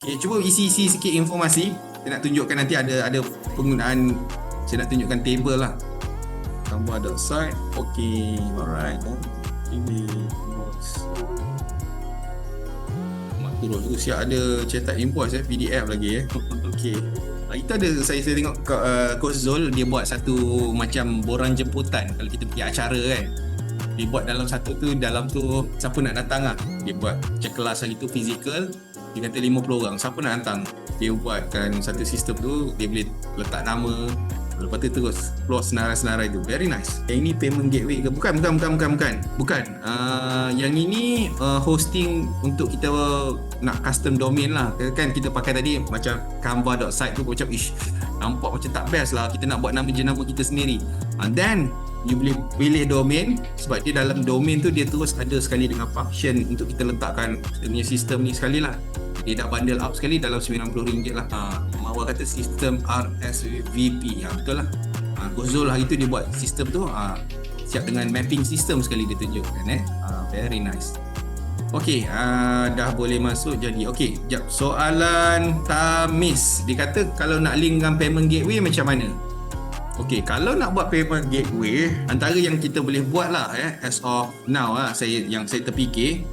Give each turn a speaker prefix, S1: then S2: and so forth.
S1: Okay, cuba isi sikit informasi. Saya nak tunjukkan nanti ada penggunaan. Saya nak tunjukkan table lah. Canva.site. Okay, alright. Ini terus tu siap ada cetak invoice PDF lagi Okey. Itu ada saya tengok Coach Zul dia buat satu macam borang jemputan kalau kita pergi acara kan. Dia buat dalam satu tu, dalam tu siapa nak datang lah. Dia buat macam kelas hari tu physical, dia kata 50 orang, siapa nak datang. Dia buatkan satu sistem tu, dia boleh letak nama. Lepas tu terus keluar senarai-senarai tu. Very nice. Yang ini payment gateway ke? Bukan. Yang ini hosting untuk kita nak custom domain lah. Kan kita pakai tadi macam canva.site tu macam nampak macam tak best lah. Kita nak buat nama jenama kita sendiri. And then you boleh pilih domain, sebab dia dalam domain tu dia terus ada sekali dengan function untuk kita letakkan punya sistem ni sekali lah. Dia dah bundle up sekali dalam RM90 lah. Mawar kata sistem RSVP. Betul lah. Gozul hari tu dia buat sistem tu. Siap dengan mapping sistem sekali dia tunjukkan. Very nice. Okay, dah boleh masuk jadi. Okay, jap. Soalan Tamis. Dia kata kalau nak link dengan payment gateway macam mana? Okay, kalau nak buat payment gateway, antara yang kita boleh buat lah as of now lah, saya terfikir